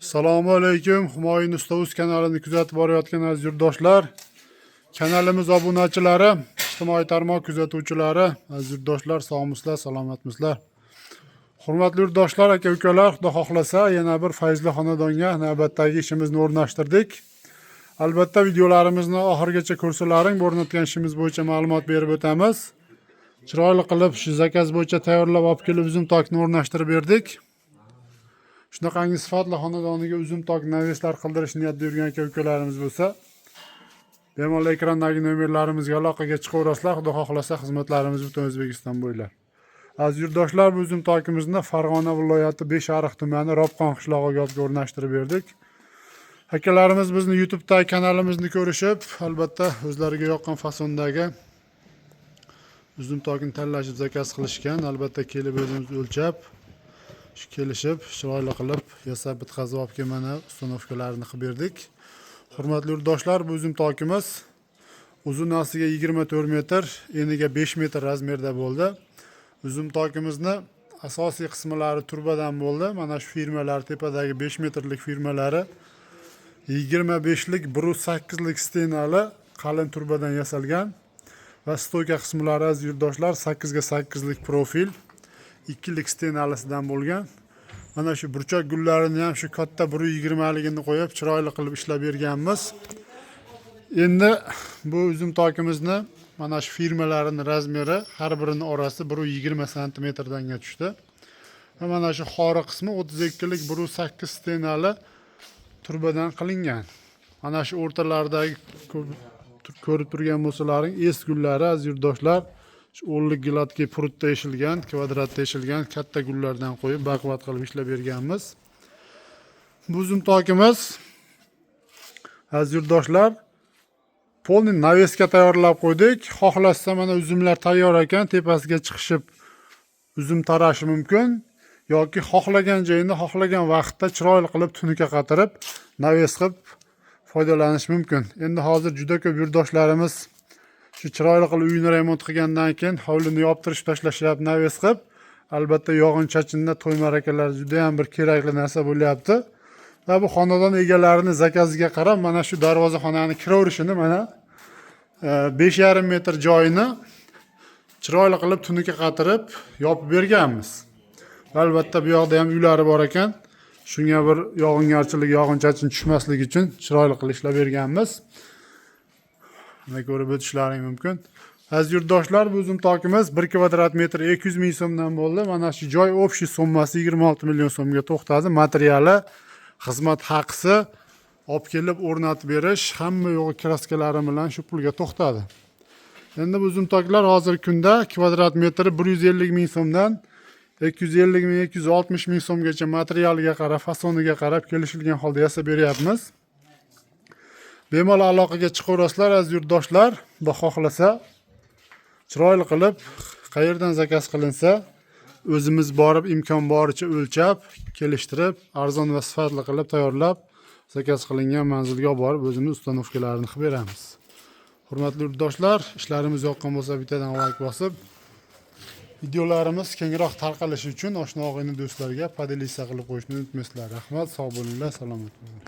Assalomu alaykum. Humoyun Usta.uz kanalini kuzatib borayotgan aziz yurtdoshlar, kanalimiz obunachilari, ijtimoiy tarmoq kuzatuvchilari, aziz yurtdoshlar, sog'misizlar, salomatmisizlar? Hurmatli yurtdoshlar, aka-ukalar, xudo xohlasa yana bir fayzli xonadonga navbatdagi ishimizni o'rnashtirdik. Albatta videolarimizni oxirigacha ko'rsalaring, o'rnatgan ishimiz bo'yicha ma'lumot berib o'tamiz. Chiroyli qilib shu zakaz bo'yicha tayyorlab olib kelib uzum tokni o'rnashtirib berdik. Shunaqangi sifatli xonadoniga uzum tok naveslar qildirish niyatida yurgan aka-ukalarimiz bo'lsa, bemalol ekrandagi nomerlarimizga aloqaga chiqaverasizlar. Xudo xohlasa xizmatlarimiz butun O'zbekiston bo'ylab. Aziz yurtdoshlar, bu uzum tokimizni Farg'ona viloyati Beshariq tumani Ropqon qishlog'iga olib o'rnashtirib berdik. Akalarimiz bizni YouTube'dagi kanalimizni ko'rishib, albatta o'zlariga yoqqan fasondagi uzum tokini tanlashib zakaz qilishgan. Albatta kelib o'zimiz o'lchab, kelishib, chiroyli qilib yasab bitkazib olib mana uстановkalarini qilib berdik. Hurmatli yurtdoshlar, bu uzum tokimiz uzunasiga 24 metr, eniga 5 metr razmerda bo'ldi. Uzum tokimizni asosiy qismlari turbadan bo'ldi. Mana shu firmalar tepadagi 5 metrlik firmalari 25lik 1.8lik stenali qalin turbadan yasalgan va stoyka qismlari aziz yurtdoshlar 8 ga 8lik profil 2lik stenalisidan bo'lgan. Mana shu burchak gullarini ham shu katta 1.20ligini qo'yib chiroyli qilib ishlab berganmiz. Endi bu uzum tokimizni mana shu firmalarining razmeri har birining orasi 1.20 cm danga tushdi. Va mana shu xori qismi 32lik 1.8 stenali turbadan qilingan. Mana shu o'rtalaridagi ko'rib turgan bo'lsalaring es gullari aziz yurtdoshlar, shu 10lik gladkiy prutda eshilgan, kvadratda eshilgan katta gullardan qo'yib baquvvat qilib ishlab berganmiz. Bu uzum tokimiz aziz yurtdoshlar polni naveska tayyorlab qo'ydik. Xohlasa mana uzumlar tayyor ekan, tepasiga chiqishib uzum tarashi mumkin yoki xohlagan joyini xohlagan vaqtda chiroyli qilib tunuka qatirib naves qilib foydalanish mumkin. Endi hozir juda ko'p yurtdoshlarimiz shu chiroyli qilib uyini remont qilgandan keyin hovlini yoptirib tashlashyapti, naves qilib. Albatta yog'in-chachinda to'y marakalar juda ham bir kerakli narsa bo'lyapti. Va bu xonadon egalarini zakaziga qarab mana shu darvozaxonani kiraverishini mana 5,5 metr joyini chiroyli qilib tunuka qatirib yopib berganmiz. Albatta bu yoqda ham uylari bor ekan. Shunga bir yog'ingarchilik, yog'in-chachin tushmasligi uchun chiroyli qilib ishlab berganmiz. Mana ko'rib o'tishlaring mumkin. Aziz yurtdoshlar, bu uzum tokimiz 1 kvadrat metr 200 ming so'mdan bo'ldi. Mana shu joy общий summasi 26 million so'mga to'xtadi. Materiali, xizmat haqisi, olib kelib o'rnatib berish, hamma yo'g'i kraskalari bilan shu pulga to'xtadi. Endi bu uzum toklar hozirgi kunda kvadrat metri 150 ming so'mdan 250 ming, 260 ming so'mgacha materialiga qarab, fasoniga qarab kelishilgan holda yasab beryapmiz. Bemalol aloqaga chiqaverasizlar aziz yurtdoshlar. Xudo xohlasa chiroyli qilib qayerdan zakaz qilinsa o'zimiz borib imkon boricha o'lchab, kelishtirib, arzon va sifatli qilib tayyorlab zakaz qilingan manzilga olib borib o'zimiz ustanovkalarini qilib beramiz. Hurmatli yurtdoshlar, ishlarimiz yoqqan bo'lsa bittadan like bosib, videolarimiz kengroq tarqalishi uchun oshna og'ayni do'stlarga podelitsiya qilib qo'yishni unutmaysizlar. Rahmat, sog' bo'linglar, salomat bo'linglar.